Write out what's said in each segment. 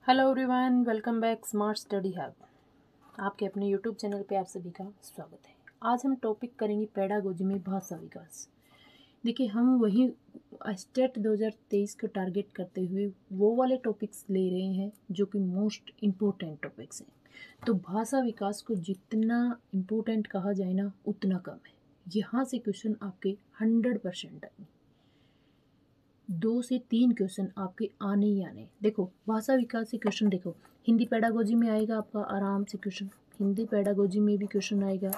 Hello everyone, welcome back smart study hub. आपके अपने YouTube channel पे आप सभी का स्वागत है। आज हम टॉपिक करेंगे पेडागोजी में भाषा विकास। देखिए, हम वही स्टेट 2023 को टारगेट करते हुए वो वाले टॉपिक्स ले रहे हैं जो कि मोस्ट इम्पोर्टेंट टॉपिक्स हैं। तो भाषा विकास को जितना इम्पोर्टेंट कहा जाए ना उतना कम है। यहाँ से क्वेश्चन आपके 100% आएंगे। 2 से 3 क्वेश्चन आपके आने ही आने। देखो, भाषा विकास से क्वेश्चन देखो, हिंदी पेडागोजी में आएगा आपका आराम से क्वेश्चन, हिंदी पेडागोजी में भी क्वेश्चन आएगा,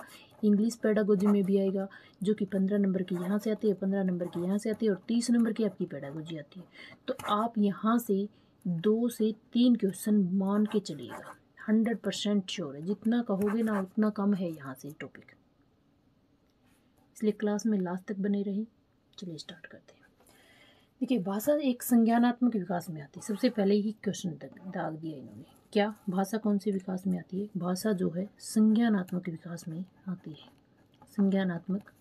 इंग्लिश पेडागोजी में भी आएगा, जो कि 15 नंबर की यहाँ से आती है, 15 नंबर की यहाँ से आती है और 30 नंबर की आपकी पेडागोजी आती है। तो आप यहाँ से 2 से 3 क्वेश्चन मान के चलिएगा, 100% श्योर है। जितना कहोगे ना उतना कम है यहाँ से टॉपिक, इसलिए क्लास में लास्ट तक बने रहें। चलिए स्टार्ट करते हैं। देखिए, भाषा एक संज्ञानात्मक विकास में आती है। सबसे पहले ही क्वेश्चन दाग दिया इन्होंने, क्या भाषा कौन से विकास में आती है? भाषा जो है संज्ञानात्मक विकास में आती है, संज्ञानात्मक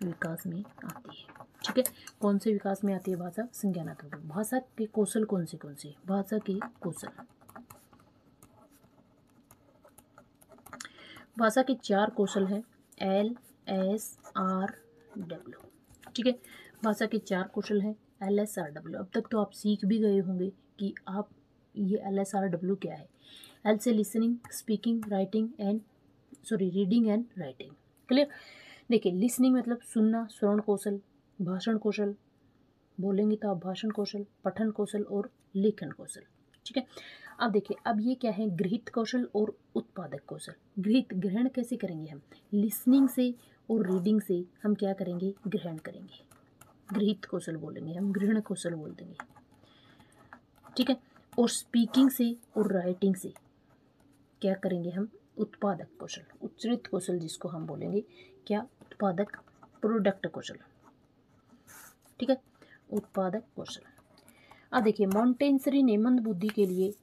विकास में आती है। ठीक है, कौन से विकास में आती है भाषा? संज्ञानात्मक। भाषा के कौशल कौन से भाषा के कौशल, भाषा के 4 कौशल हैं, LSRW। ठीक है, भाषा के 4 कौशल हैं LSRW। अब तक तो आप सीख भी गए होंगे कि आप ये LSRW क्या है। L से listening, speaking, reading and writing. Clear? देखिए, लिसनिंग मतलब सुनना, श्रवण कौशल, भाषण कौशल, बोलेंगे तो आप भाषण कौशल, पठन कौशल और लेखन कौशल। ठीक है, अब देखिए, अब ये क्या है? गृहीत कौशल और उत्पादक कौशल। गृहीत, ग्रहण कैसे करेंगे हम? लिसनिंग से और रीडिंग से हम क्या करेंगे? ग्रहण करेंगे, गृहीत कौशल बोलेंगे हम, ग्रहण कौशल बोल देंगे। ठीक है, और स्पीकिंग से और राइटिंग से क्या करेंगे हम? उत्पादक कौशल, उच्चरित कौशल जिसको हम बोलेंगे क्या? उत्पादक, प्रोडक्ट कौशल। ठीक है, उत्पादक कौशल। अब देखिए, मॉन्टेसरी ने मंद बुद्धि के लिए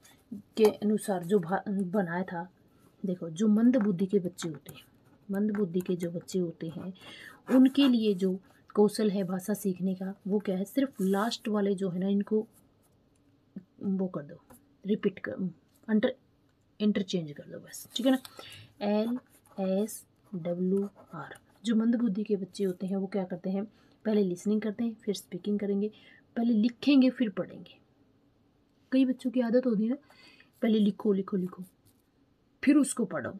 के अनुसार जो बनाया था। देखो, जो मंद बुद्धि के बच्चे होते हैं, मंद बुद्धि के जो बच्चे होते हैं उनके लिए जो कौशल है भाषा सीखने का, वो क्या है? सिर्फ लास्ट वाले जो है ना, इनको वो कर दो, रिपीट कर, इंटरचेंज कर दो बस। ठीक है ना, LSWR। जो मंद बुद्धि के बच्चे होते हैं वो क्या करते हैं? पहले लिसनिंग करते हैं, फिर स्पीकिंग करेंगे, पहले लिखेंगे फिर पढ़ेंगे। कई बच्चों की आदत होती है ना, पहले लिखो लिखो लिखो फिर उसको पढ़ो,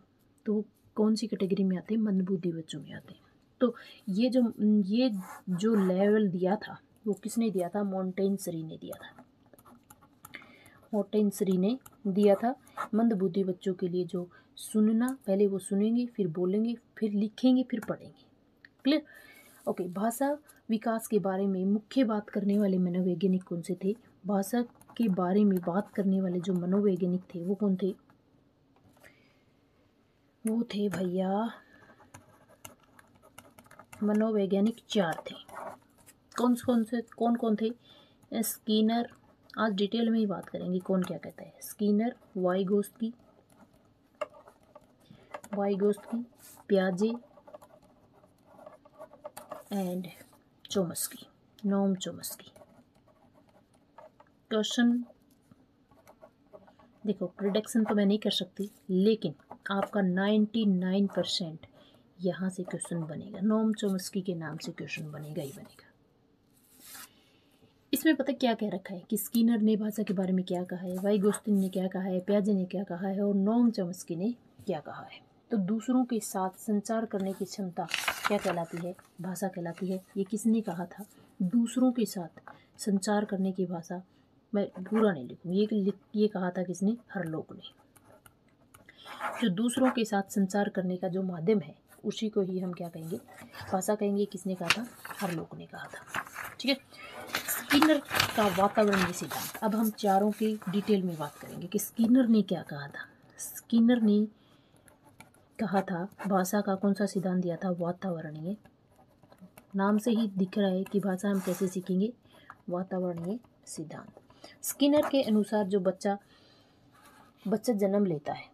तो वो कौन सी कैटेगरी में आते हैं? मंद बुद्धि बच्चों में आते हैं। तो ये जो लेवल दिया था वो किसने दिया था? मॉन्टेसरी ने दिया था। मॉन्टेसरी ने दिया था मंद बुद्धि बच्चों के लिए जो सुनना, पहले वो सुनेंगे फिर बोलेंगे फिर लिखेंगे फिर पढ़ेंगे। क्लियर? ओके, भाषा विकास के बारे में मुख्य बात करने वाले मनोवैज्ञानिक कौन से थे? भाषा के बारे में बात करने वाले जो मनोवैज्ञानिक थे वो कौन थे? वो थे भैया, मनोवैज्ञानिक 4 थे। कौन कौन थे? स्किनर। आज डिटेल में ही बात करेंगे कौन क्या कहता है। स्किनर, वाइगोस्की, पियाजे and Chomsky, Noam Chomsky. Question देखो, प्रिडिक्शन तो मैं नहीं कर सकती, लेकिन आपका 99% यहाँ से क्वेश्चन बनेगा। नोम चोमस्की के नाम से क्वेश्चन बनेगा ही बनेगा। इसमें पता क्या कह रखा है कि स्किनर ने भाषा के बारे में क्या कहा है, वाइगोस्की ने क्या कहा है, पियाजे ने क्या कहा है और नोम चोमस्की ने क्या कहा है। तो दूसरों के साथ संचार करने की क्षमता क्या कहलाती है? भाषा कहलाती है। ये किसने कहा था? दूसरों के साथ संचार करने की भाषा, मैं पूरा नहीं लिखूँ, ये कहा था किसने? हरलोक ने। जो दूसरों के साथ संचार करने का जो माध्यम है उसी को ही हम क्या कहेंगे? भाषा कहेंगे। किसने कहा था? हरलोक ने कहा था। ठीक है, स्किनर का वातावरणीय सिद्धांत। अब हम चारों की डिटेल में बात करेंगे कि स्किनर ने क्या कहा था। स्किनर ने कहा था भाषा का कौन सा सिद्धांत दिया था? वातावरणीय। नाम से ही दिख रहा है कि भाषा हम कैसे सीखेंगे? वातावरणीय सिद्धांत। स्किनर के अनुसार जो बच्चा जन्म लेता है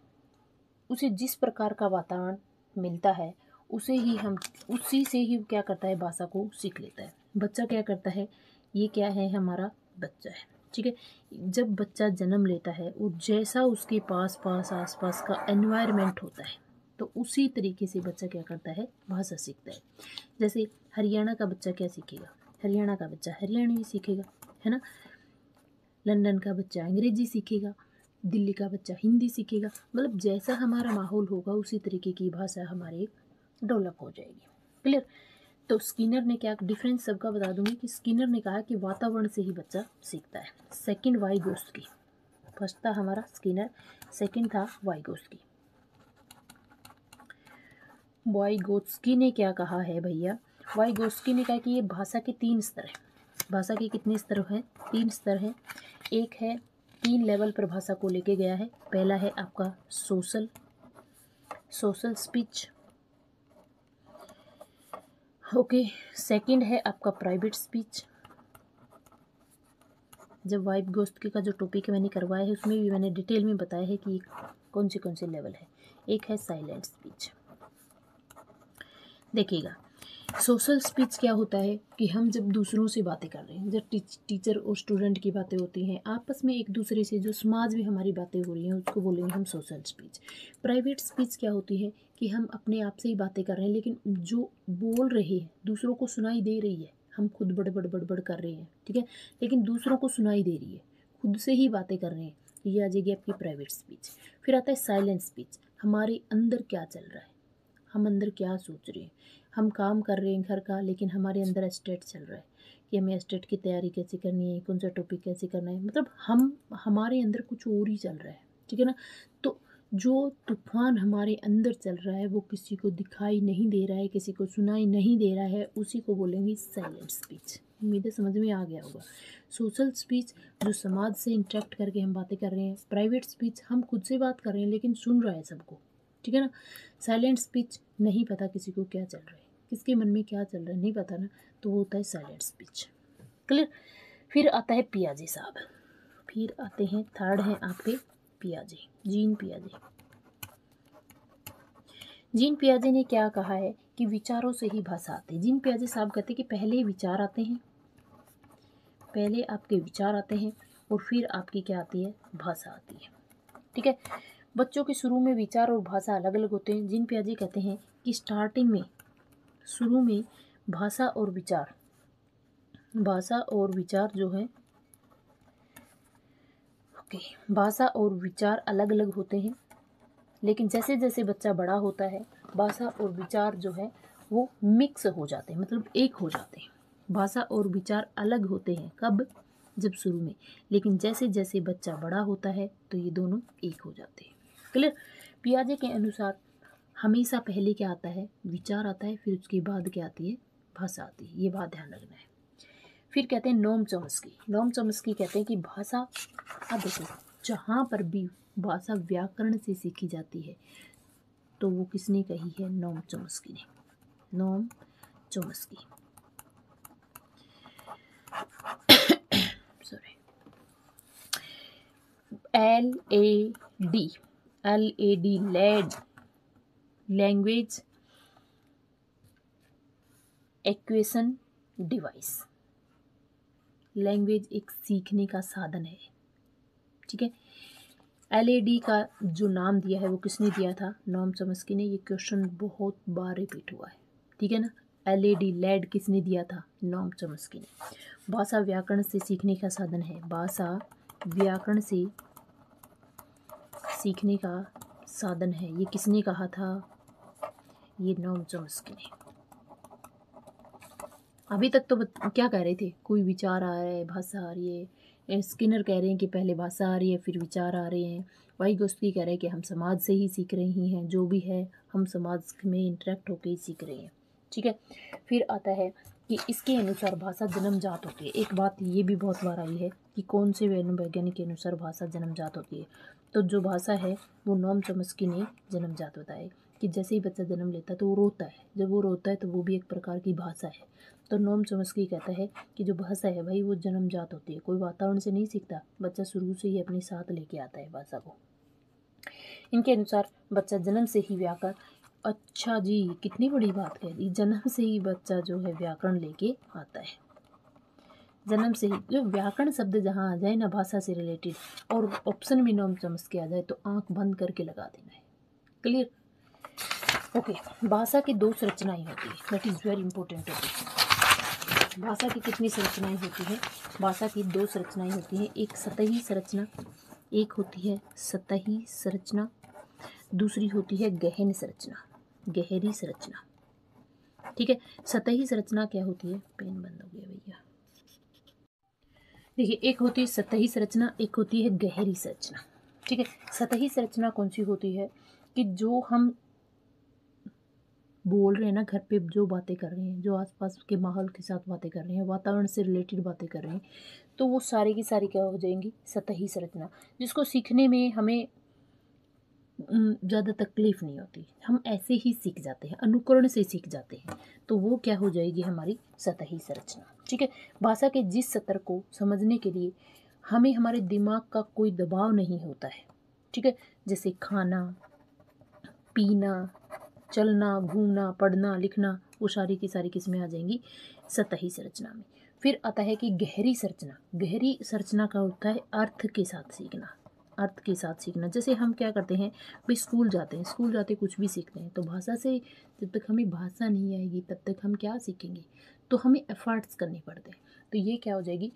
उसे जिस प्रकार का वातावरण मिलता है उसी से ही क्या करता है? भाषा को सीख लेता है। बच्चा क्या करता है? ये क्या है? हमारा बच्चा है। ठीक है। जब बच्चा जन्म लेता है और जैसा उसके पास आसपास का एनवायरनमेंट होता है तो उसी तरीके से बच्चा क्या करता है, भाषा सीखता है। जैसे हरियाणा का बच्चा क्या सीखेगा, हरियाणा का बच्चा हरियाणवी सीखेगा, है ना। लंदन का बच्चा अंग्रेजी सीखेगा, दिल्ली का बच्चा हिंदी सीखेगा। मतलब जैसा हमारा माहौल होगा उसी तरीके की भाषा हमारे डेवलप हो जाएगी। क्लियर। तो स्किनर ने क्या डिफरेंस सबका बता दूंगी कि स्किनर ने कहा कि वातावरण से ही बच्चा सीखता है। सेकंड वाइगोत्स्की, फर्स्ट था हमारा स्किनर, सेकंड था वाइगोत्स्की। वाइगोत्स्की ने क्या कहा है भैया, वाइगोत्स्की ने कहा कि ये भाषा के 3 स्तर हैं। भाषा के कितने स्तर हैं, 3 स्तर हैं। एक है 3 लेवल पर भाषा को लेके गया है। पहला है आपका सोशल स्पीच, ओके। सेकंड है आपका प्राइवेट स्पीच। जब वाइगोत्स्की का जो टॉपिक मैंने करवाया है उसमें भी मैंने डिटेल में बताया है कि कौन से लेवल है। एक है साइलेंट स्पीच। देखिएगा सोशल स्पीच क्या होता है कि हम जब दूसरों से बातें कर रहे हैं, जब टीचर और स्टूडेंट की बातें होती हैं आपस में एक दूसरे से, जो समाज में हमारी बातें हो रही हैं उसको बोलेंगे हम सोशल स्पीच। प्राइवेट स्पीच क्या होती है कि हम अपने आप से ही बातें कर रहे हैं लेकिन जो बोल रहे हैं दूसरों को सुनाई दे रही है। हम खुद बड़बड़ कर रहे हैं, ठीक है, लेकिन दूसरों को सुनाई दे रही है, खुद से ही बातें कर रहे हैं। ये आ जाएगी आपकी प्राइवेट स्पीच। फिर आता है साइलेंट स्पीच, हमारे अंदर क्या चल रहा है, हम अंदर क्या सोच रहे हैं। हम काम कर रहे हैं घर का लेकिन हमारे अंदर एस्टेट चल रहा है कि हमें एस्टेट की तैयारी कैसे करनी है, कौन सा टॉपिक कैसे करना है, मतलब हमारे अंदर कुछ और ही चल रहा है, ठीक है ना। तो जो तूफान हमारे अंदर चल रहा है वो किसी को दिखाई नहीं दे रहा है, किसी को सुनाई नहीं दे रहा है, उसी को बोलेंगे साइलेंट स्पीच। उम्मीद है समझ में आ गया होगा। सोशल स्पीच जो समाज से इंटरेक्ट करके हम बातें कर रहे हैं। प्राइवेट स्पीच हम खुद से बात कर रहे हैं लेकिन सुन रहा है सबको, ठीक है ना। साइलेंट स्पीच नहीं पता किसी को क्या चल रहा है, किसके मन में क्या चल रहा है नहीं पता ना, तो वो होता है साइलेंट स्पीच। क्लियर। फिर आता है पियाजे साहब, फिर आते हैं थर्ड हैं आपके पियाजे, जीन पियाजे। जीन पियाजे ने क्या कहा है कि विचारों से ही भाषा आती है। जीन पियाजे साहब कहते हैं कि पहले विचार आते हैं, पहले आपके विचार आते हैं और फिर आपकी क्या आती है, भाषा आती है, ठीक है। बच्चों के शुरू में विचार और भाषा अलग अलग होते हैं। जीन पियाजे कहते हैं कि स्टार्टिंग में, शुरू में भाषा और विचार जो है, ओके, भाषा और विचार अलग अलग होते हैं, लेकिन जैसे जैसे बच्चा बड़ा होता है भाषा और विचार जो है वो मिक्स हो जाते हैं, मतलब एक हो जाते हैं। भाषा और विचार अलग होते हैं कब, जब शुरू में, लेकिन जैसे जैसे बच्चा बड़ा होता है तो ये दोनों एक हो जाते हैं। क्लियर। पियाजे के अनुसार हमेशा पहले क्या आता है, विचार आता है, फिर उसके बाद क्या आती है, भाषा आती है। ये बात ध्यान रखना है। फिर कहते हैं नोम चॉम्स्की कहते हैं कि भाषा, अब देखो जहाँ पर भी भाषा व्याकरण से सीखी जाती है तो वो किसने कही है, नोम चॉम्स्की ने, Noam Chomsky. Sorry, LAD LAD, language acquisition device. Language एक सीखने का साधन है, ठीक है। LAD का जो नाम दिया है वो किसने दिया था, नोम चॉम्स्की ने। ये क्वेश्चन बहुत बार रिपीट हुआ है, ठीक है ना। LAD लैड किसने दिया था, नोम चॉम्स्की ने। भाषा व्याकरण से सीखने का साधन है, भाषा व्याकरण से सीखने का साधन है, ये किसने कहा था, ये नोम चॉम्स्की ने। अभी तक तो क्या कह रहे थे, कोई विचार आ रहा है, भाषा आ रही है। स्किनर कह रहे हैं कि पहले भाषा आ रही है फिर विचार आ रहे हैं। वाइगोत्स्की कह रहे हैं कि हम समाज से ही सीख रही हैं, जो भी है हम समाज में इंटरेक्ट होकर ही सीख रहे हैं, ठीक है। फिर आता है कि इसके अनुसार भाषा जन्मजात होती है। एक बात ये भी बहुत बार आई है कि कौन से वैज्ञानिक के अनुसार भाषा जन्मजात होती है, तो जो भाषा है वो नोम चॉम्स्की ने जन्मजात बताया कि जैसे ही बच्चा जन्म लेता है तो वो रोता है, जब वो रोता है तो वो भी एक प्रकार की भाषा है। तो नोम चॉम्स्की कहता है कि जो भाषा है भाई वो जन्मजात होती है, कोई वातावरण से नहीं सीखता, बच्चा शुरू से ही अपने साथ लेके आता है भाषा को। इनके अनुसार बच्चा जन्म से ही व्याकरण, अच्छा जी कितनी बड़ी बात कह दी, जन्म से ही बच्चा जो है व्याकरण लेके आता है, जन्म से ही जो व्याकरण शब्द जहाँ आ जाए ना भाषा से रिलेटेड और ऑप्शन में नॉम चमस्के आ जाए तो आंख बंद करके लगा देना है। क्लियर? ओके। भाषा की 2 संरचनाएं होती है, that is very important topic. भाषा की कितनी संरचनाएं होती है? भाषा की 2 संरचनाएं होती हैं, एक सतही संरचना, एक होती है सतही संरचना, दूसरी होती है गहन संरचना, गहरी संरचना। ठीक है, सतही संरचना क्या होती है? पेन बंद हो गया भैया। देखिए, एक होती है सतही संरचना, एक होती है गहरी संरचना। ठीक है, सतही संरचना कौन सी होती है कि जो हम बोल रहे हैं ना, घर पे जो बातें कर रहे हैं, जो आसपास के माहौल के साथ बातें कर रहे हैं, वातावरण से रिलेटेड बातें कर रहे हैं, तो वो सारी की सारी क्या हो जाएंगी? सतही संरचना, जिसको सीखने में हमें ज़्यादा तकलीफ नहीं होती, हम ऐसे ही सीख जाते हैं, अनुकरण से सीख जाते हैं, तो वो क्या हो जाएगी? हमारी सतही संरचना। ठीक है, भाषा के जिस स्तर को समझने के लिए हमें हमारे दिमाग का कोई दबाव नहीं होता है। ठीक है, जैसे खाना, पीना, चलना, घूमना, पढ़ना, लिखना, वो सारी की सारी किस्में आ जाएंगी सतही संरचना में। फिर आता है कि गहरी संरचना। गहरी संरचना का होता है अर्थ के साथ सीखना, अर्थ के साथ सीखना। जैसे हम क्या करते हैं भाई, स्कूल जाते हैं, स्कूल जाते कुछ भी सीखते हैं, तो भाषा से जब तक हमें भाषा नहीं आएगी तब तक हम क्या सीखेंगे? तो हमें एफर्ट्स करने पड़ते हैं। तो ये क्या हो जाएगी?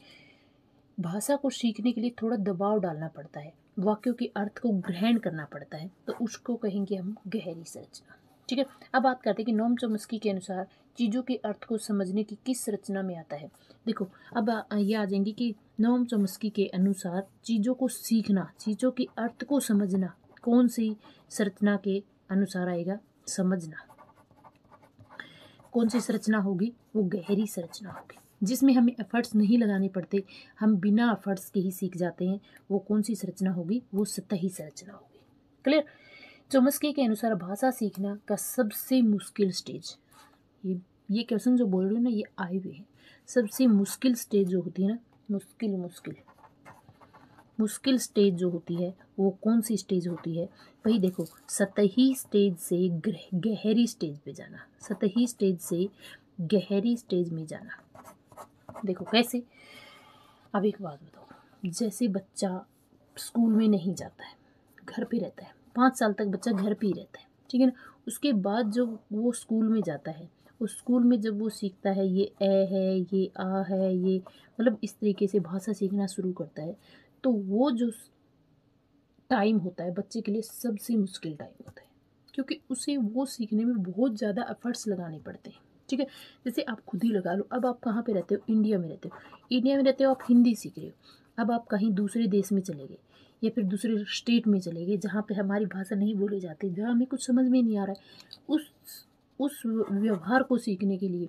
भाषा को सीखने के लिए थोड़ा दबाव डालना पड़ता है, वाक्यों के अर्थ को ग्रहण करना पड़ता है, तो उसको कहेंगे हम गहरी संरचना। ठीक है, अब बात करते हैं कि नोम चॉम्स्की के अनुसार चीज़ों के अर्थ को समझने की किस संरचना में आता है। देखो, अब ये आ जाएंगी कि नोम चॉम्स्की के अनुसार चीज़ों को सीखना, चीज़ों के अर्थ को समझना कौन सी संरचना के अनुसार आएगा? समझना। कौन सी संरचना होगी? वो गहरी संरचना होगी, जिसमें हमें एफर्ट्स नहीं लगाने पड़ते, हम बिना एफर्ट्स के ही सीख जाते हैं। वो कौन सी संरचना होगी? वो सतही संरचना होगी। क्लियर? चॉम्स्की के अनुसार भाषा सीखना का सबसे मुश्किल स्टेज, ये क्वेश्चन जो बोल रही हूँ ना, ये आए हुए हैं। सबसे मुश्किल स्टेज जो होती है ना, मुश्किल स्टेज जो होती है वो कौन सी स्टेज होती है? भाई देखो, सतही स्टेज से गहरी स्टेज पे जाना, सतही स्टेज से गहरी स्टेज में जाना। देखो कैसे? अब एक बात बताओ, जैसे बच्चा स्कूल में नहीं जाता है, घर पे रहता है, 5 साल तक बच्चा घर पे ही रहता है, ठीक है ना। उसके बाद जब वो स्कूल में जाता है, उस स्कूल में जब वो सीखता है, ये ए है, ये आ है, ये मतलब इस तरीके से भाषा सीखना शुरू करता है, तो वो जो टाइम होता है बच्चे के लिए सबसे मुश्किल टाइम होता है, क्योंकि उसे वो सीखने में बहुत ज़्यादा एफर्ट्स लगाने पड़ते हैं। ठीक है, जैसे आप खुद ही लगा लो, अब आप कहाँ पे रहते हो? इंडिया में रहते हो। इंडिया में रहते हो, आप हिंदी सीख रहे हो। अब आप कहीं दूसरे देश में चले गए या फिर दूसरे स्टेट में चले गए जहाँ पे हमारी भाषा नहीं बोली जाती, जहाँ हमें कुछ समझ में नहीं आ रहा है, उस व्यवहार को सीखने के लिए,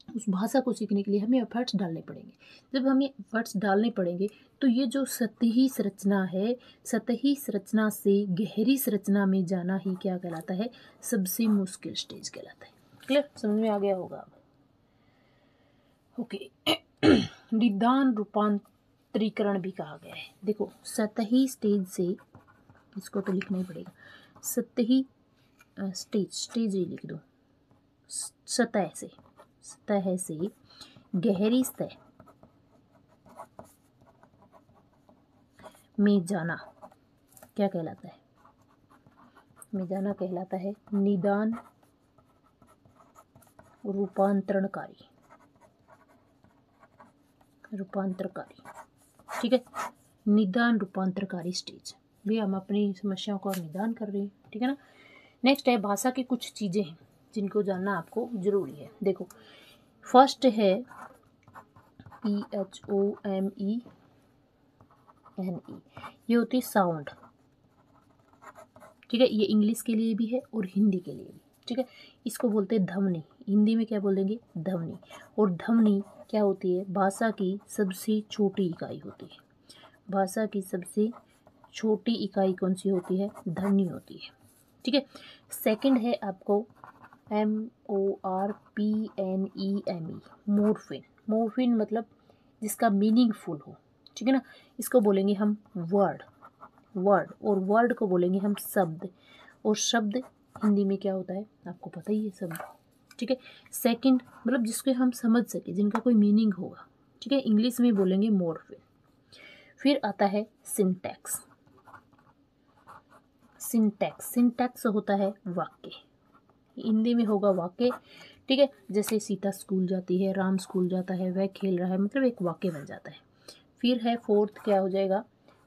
उस भाषा को सीखने के लिए हमें एफर्ट्स डालने पड़ेंगे। जब हमें एफर्ट्स डालने पड़ेंगे तो ये जो सतही संरचना है, सतही संरचना से गहरी संरचना में जाना ही क्या कहलाता है? सबसे मुश्किल स्टेज कहलाता है। क्लियर? समझ में आ गया होगा अब? ओके। निदान रूपांतरीकरण भी कहा गया है। देखो, सतही स्टेज से, इसको तो लिखना ही पड़ेगा, सतही स्टेज ही लिख दो, सतह से गहरी सतह में जाना क्या कहलाता है? में जाना कहलाता है निदान रूपांतरणकारी। ठीक है, निदान रूपांतरकारी स्टेज। भी हम अपनी समस्याओं का निदान कर रहे हैं, ठीक है ना। नेक्स्ट है भाषा की कुछ चीज़ें हैं जिनको जानना आपको ज़रूरी है। देखो, फर्स्ट है PHOMENE, ये होती है साउंड। ठीक है, ये इंग्लिश के लिए भी है और हिंदी के लिए भी। ठीक है, इसको बोलते हैं ध्वनि। हिंदी में क्या बोलेंगे? ध्वनि। और ध्वनि क्या होती है? भाषा की सबसे छोटी इकाई होती है। भाषा की सबसे छोटी इकाई कौन सी होती है? ध्वनि होती है। ठीक है, सेकंड है आपको MORPHNEME, मोर्फिन। मोर्फिन मतलब जिसका मीनिंगफुल हो, ठीक है ना। इसको बोलेंगे हम वर्ड, और वर्ड को बोलेंगे हम शब्द, और शब्द हिंदी में क्या होता है? आपको पता ही है, शब्द। ठीक है, सेकंड मतलब जिसको हम समझ सके, जिनका कोई मीनिंग होगा, ठीक है, इंग्लिश में बोलेंगे मोर्फिम। फिर आता है सिंटैक्स। सिंटैक्स होता है वाक्य, हिंदी में होगा वाक्य, ठीक है। जैसे सीता स्कूल जाती है, राम स्कूल जाता है, वह खेल रहा है, मतलब एक वाक्य बन जाता है। फिर है फोर्थ, क्या हो जाएगा,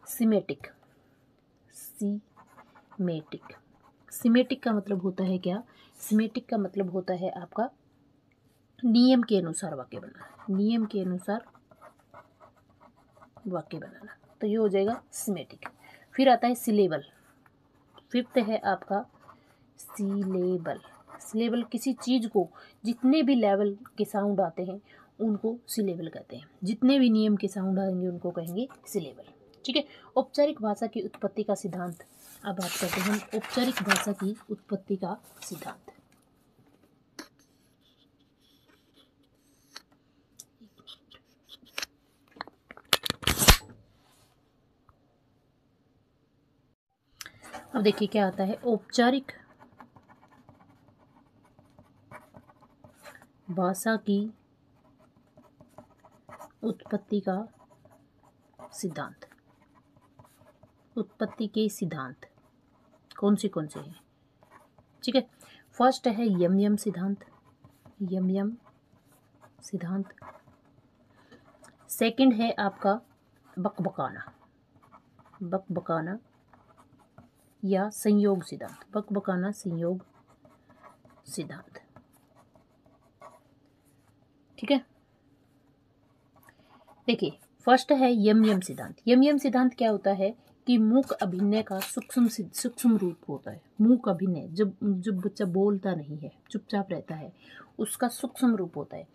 सिमेटिक। सिमेटिक का मतलब होता है क्या, सिमेटिक का मतलब होता है आपका नियम के अनुसार वाक्य बनाना, नियम के अनुसार वाक्य बनाना, तो ये हो जाएगा सिमेटिक। फिर आता है सिलेबल। फिफ्थ है आपका सिलेबल। सिलेबल किसी चीज़ को जितने भी लेवल के साउंड आते हैं उनको सिलेबल कहते हैं, जितने भी नियम के साउंड आएंगे उनको कहेंगे सिलेबल, ठीक है। औपचारिक भाषा की उत्पत्ति का सिद्धांत। अब बात करते हैं औपचारिक भाषा की उत्पत्ति का सिद्धांत। अब देखिए क्या आता है, औपचारिक भाषा की उत्पत्ति का सिद्धांत। उत्पत्ति के सिद्धांत कौन से हैं, ठीक है। फर्स्ट है यम सिद्धांत, यम सिद्धांत। सेकंड है आपका बकबकाना या संयोग सिद्धांत, बकबकाना संयोग सिद्धांत, ठीक है। देखिए फर्स्ट है यम सिद्धांत। यम सिद्धांत क्या होता है कि मूक अभिनय का सूक्ष्म रूप होता है। मूक अभिनय, जब बच्चा बोलता नहीं है, चुपचाप रहता है, उसका सूक्ष्म रूप होता है।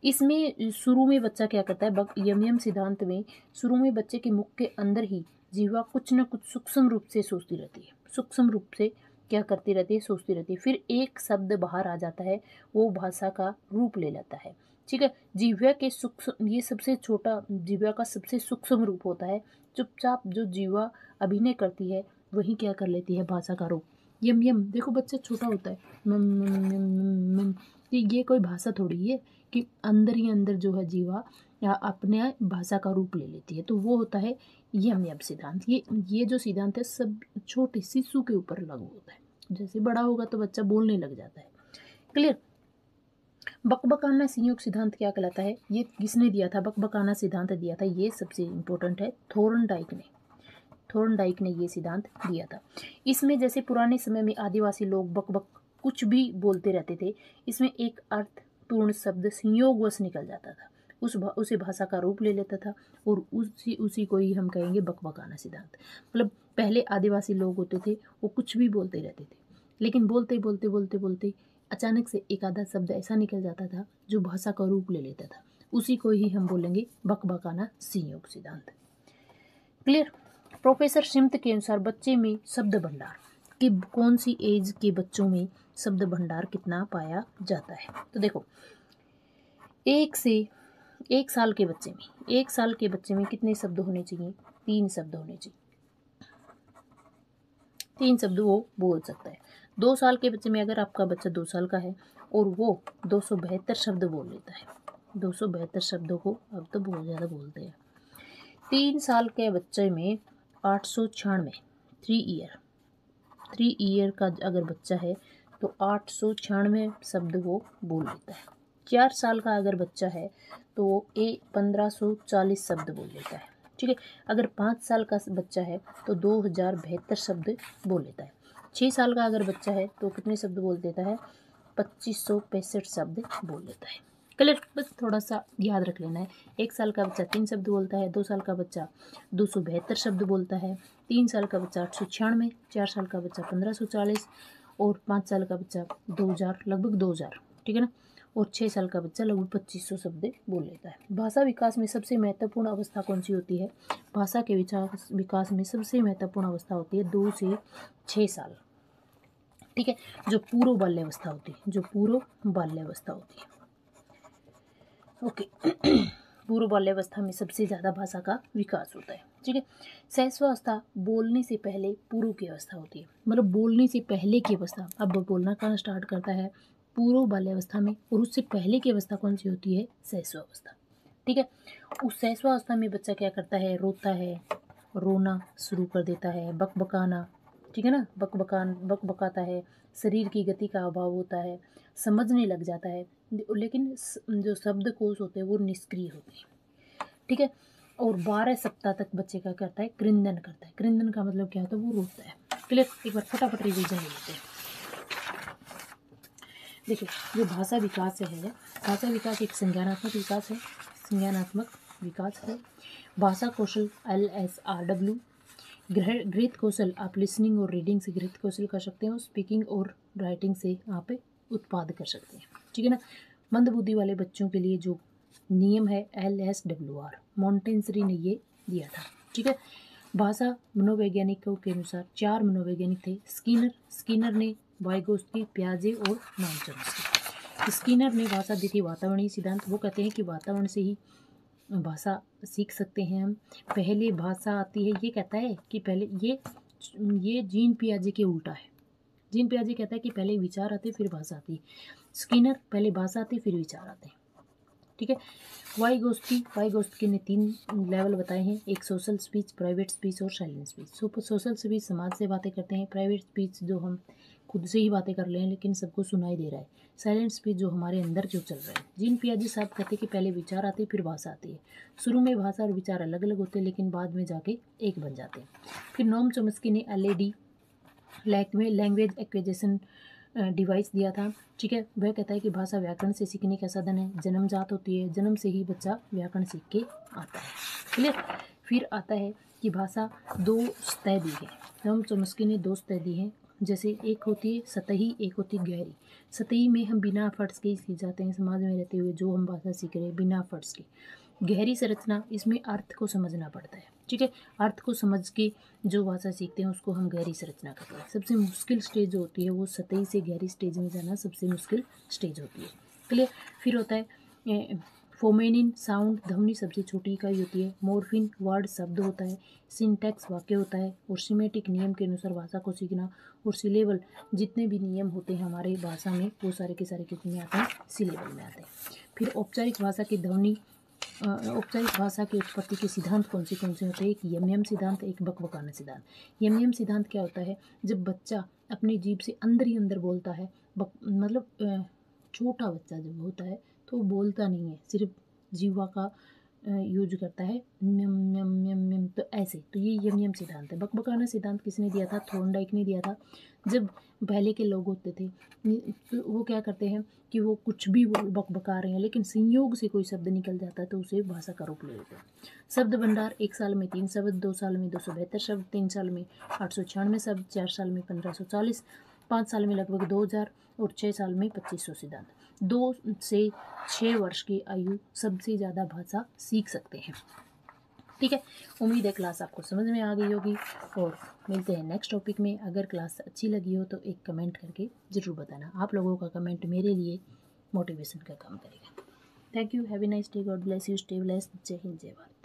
इसमें शुरू में बच्चा क्या करता है, यम सिद्धांत में शुरू में बच्चे के मुख के अंदर ही जीवा कुछ न कुछ सूक्ष्म रूप से सोचती रहती है, सूक्ष्म रूप से क्या करती रहती है, सोचती रहती है। फिर एक शब्द बाहर आ जाता है, वो भाषा का रूप ले लेता है, ठीक है। जीवा के सूक्ष्म, ये सबसे छोटा जीवा का सबसे सूक्ष्म रूप होता है। चुपचाप जो जीवा अभिनय करती है वही क्या कर लेती है, भाषा का रूप। यम देखो बच्चा छोटा होता है, मम, ये कोई भाषा थोड़ी है कि अंदर ही अंदर जो है जीवा या अपने भाषा का रूप ले लेती है, तो वो होता है यम सिद्धांत। ये जो सिद्धांत है सब छोटे शिशु के ऊपर लागू होता है, जैसे बड़ा होगा तो बच्चा बोलने लग जाता है, क्लियर। बकबकाना संयोग सिद्धांत क्या कहलाता है, ये किसने दिया था, बकबकाना सिद्धांत दिया था, ये सबसे इम्पोर्टेंट है, थोर्नडाइक ने ये सिद्धांत दिया था। इसमें जैसे पुराने समय में आदिवासी लोग बकबक कुछ भी बोलते रहते थे, इसमें एक अर्थपूर्ण शब्द संयोगवश निकल जाता था, उसी भाषा का रूप ले लेता था, और उसी को ही हम कहेंगे बकबकाना सिद्धांत। मतलब पहले आदिवासी लोग होते थे, वो कुछ भी बोलते रहते थे, लेकिन बोलते बोलते बोलते बोलते अचानक से एक आधा शब्द ऐसा निकल जाता था जो भाषा का रूप ले लेता था, उसी को ही हम बोलेंगे बकबकाना संयोग सिद्धांत, क्लियर। प्रोफेसर सिम्त के अनुसार बच्चे में शब्द भंडार कि कौन सी एज के बच्चों में शब्द भंडार कितना पाया जाता है, तो देखो एक साल के बच्चे में कितने शब्द होने चाहिए, 3 शब्द होने चाहिए, 3 शब्द वो बोल सकता है। 2 साल के बच्चे में अगर आपका बच्चा 2 साल का है और वो 272 शब्द बोल लेता है, 272 शब्दों को अब तो बहुत ज़्यादा बोलते हैं। 3 साल के बच्चे में 896, 3 ईयर का अगर बच्चा है तो 896 शब्द वो बोल लेता है। 4 साल का अगर बच्चा है तो वो 1540 शब्द बोल लेता है, ठीक है। अगर 5 साल का बच्चा है तो 2072 शब्द बोल लेता है। 6 साल का अगर बच्चा है तो कितने शब्द बोल देता है, 2565 शब्द बोल लेता है, क्लियर। बस थोड़ा सा याद रख लेना है, 1 साल का बच्चा 3 शब्द बोलता है, 2 साल का बच्चा 272 शब्द बोलता है, 3 साल का बच्चा 896, 4 साल का बच्चा 1540 और 5 साल का बच्चा 2000, लगभग 2000, ठीक है ना, और 6 साल का बच्चा लगभग 2500 शब्द बोल लेता है। भाषा विकास में सबसे महत्वपूर्ण अवस्था कौन सी होती है, भाषा के विकास में सबसे महत्वपूर्ण अवस्था होती है 2 से 6 साल, ठीक है, जो पूर्व बाल्यावस्था होती है, ओके। पूर्व बाल्यावस्था में सबसे ज़्यादा भाषा का विकास होता है, ठीक है। शैशवावस्था बोलने से पहले पूर्व की अवस्था होती है, मतलब बोलने से पहले की अवस्था। अब बोलना कहाँ स्टार्ट करता है, पूर्व बाल्यावस्था में, और उससे पहले की अवस्था कौन सी होती है, शैशवावस्था, ठीक है। उस शैशवावस्था में बच्चा क्या करता है, रोता है, रोना शुरू कर देता है, बकबकाना, ठीक है ना, बकबकाता है, शरीर की गति का अभाव होता है, समझने लग जाता है, लेकिन जो शब्दकोश होते हैं वो निष्क्रिय होते हैं, ठीक है। और 12 सप्ताह तक बच्चे का करता है, क्रंदन करता है। क्रंदन का मतलब क्या होता है, वो रोता है। क्लियर, एक बार फटाफट रिवीजन ले लेते हैं। देखिए, जो भाषा विकास है, भाषा विकास एक संज्ञानात्मक विकास है, संज्ञानात्मक विकास है। भाषा कौशल LSRW, गृहित कौशल आप लिसनिंग और रीडिंग से गृहित कौशल कर सकते हो, स्पीकिंग और राइटिंग से आप उत्पाद कर सकते हैं, ठीक है ना। मंदबुद्धि वाले बच्चों के लिए जो नियम है LSWR, मॉन्टेसरी ने ये दिया था, ठीक है। भाषा मनोवैज्ञानिकों के अनुसार 4 मनोवैज्ञानिक थे, स्किनर ने, वाइगोत्स्की, पियाजे और नॉम चॉम्स्की। स्किनर ने भाषा दी थी वातावरणीय सिद्धांत। वो कहते हैं कि वातावरण से ही भाषा सीख सकते हैं हम। पहले भाषा आती है, ये कहता है कि पहले ये जीन पियाजे के उल्टा है। जीन पियाजे कहता है कि पहले विचार आते फिर भाषा आती है। स्किनर पहले भाषा आती फिर विचार आते हैं, ठीक है। वाइगोत्स्की ने 3 लेवल बताए हैं, एक सोशल स्पीच, प्राइवेट स्पीच और साइलेंट स्पीच। सोशल स्पीच समाज से बातें करते हैं, प्राइवेट स्पीच जो हम खुद से ही बातें कर रहे हैं लेकिन सबको सुनाई दे रहा है, साइलेंट स्पीच जो हमारे अंदर जो चल रहा है। जीन पियाजे साहब कहते हैं कि पहले विचार आते फिर भाषा आती है। शुरू में भाषा और विचार अलग अलग होते हैं लेकिन बाद में जाके एक बन जाते हैं। फिर नॉम चॉम्स्की ने LAD, लैंग्वेज एक्विजिशन डिवाइस दिया था, ठीक है। वह कहता है कि भाषा व्याकरण से सीखने का साधन है, जन्मजात होती है, जन्म से ही बच्चा व्याकरण सीख के आता है, क्लियर। फिर आता है कि भाषा 2 सतह दी है, नॉम चॉम्स्की ने 2 सतह दी हैं, जैसे एक होती है सतही, एक होती है गहरी। सतही में हम बिना एफर्ट्स के सीख जाते हैं, समाज में रहते हुए जो हम भाषा सीख रहे हैं बिना एफर्ट्स के। गहरी संरचना, इसमें अर्थ को समझना पड़ता है, ठीक है। अर्थ को समझ के जो भाषा सीखते हैं उसको हम गहरी संरचना कहते हैं। सबसे मुश्किल स्टेज जो होती है वो सतही से गहरी स्टेज में जाना सबसे मुश्किल स्टेज होती है, क्लियर। फिर होता है फोमेनिन, साउंड, ध्वनि सबसे छोटी इकाई होती है। मोर्फिन, वर्ड, शब्द होता है। सिंटैक्स, वाक्य होता है। और सिमेटिक, नियम के अनुसार भाषा को सीखना। और सिलेबल, जितने भी नियम होते हैं हमारे भाषा में वो सारे के सारे कितने में आते हैं, सिलेबल में आते हैं। फिर औपचारिक भाषा की ध्वनि, औपचारिक भाषा की उत्पत्ति के सिद्धांत कौन से होते हैं, एक यम सिद्धांत, एक बकबकाना सिद्धांत। यम सिद्धांत क्या होता है, जब बच्चा अपनी जीभ से अंदर ही अंदर बोलता है, मतलब छोटा बच्चा जब होता है तो वो बोलता नहीं है, सिर्फ जीवा का यूज करता है, म्यम म्यम म्यम म्यम, तो ऐसे, तो ये यम सिद्धांत है। बकबकाना सिद्धांत किसने दिया था, थॉर्नडाइक ने दिया था। जब पहले के लोग होते थे तो वो क्या करते हैं कि वो कुछ भी बकबका रहे हैं लेकिन संयोग से कोई शब्द निकल जाता है तो उसे भाषा का रूप ले लेते हैं। शब्द भंडार, 1 साल में 3 शब्द, 2 साल में 272 शब्द, 3 साल में 896 शब्द, 4 साल में 1540, 5 साल में लगभग 2000 और 6 साल में 2500 सिद्धांत। 2 से 6 वर्ष की आयु सबसे ज़्यादा भाषा सीख सकते हैं, ठीक है। उम्मीद है क्लास आपको समझ में आ गई होगी और मिलते हैं नेक्स्ट टॉपिक में। अगर क्लास अच्छी लगी हो तो एक कमेंट करके ज़रूर बताना, आप लोगों का कमेंट मेरे लिए मोटिवेशन का काम करेगा। Thank you, have a nice day, God bless you, stay blessed, जय हिंद, जय भारत।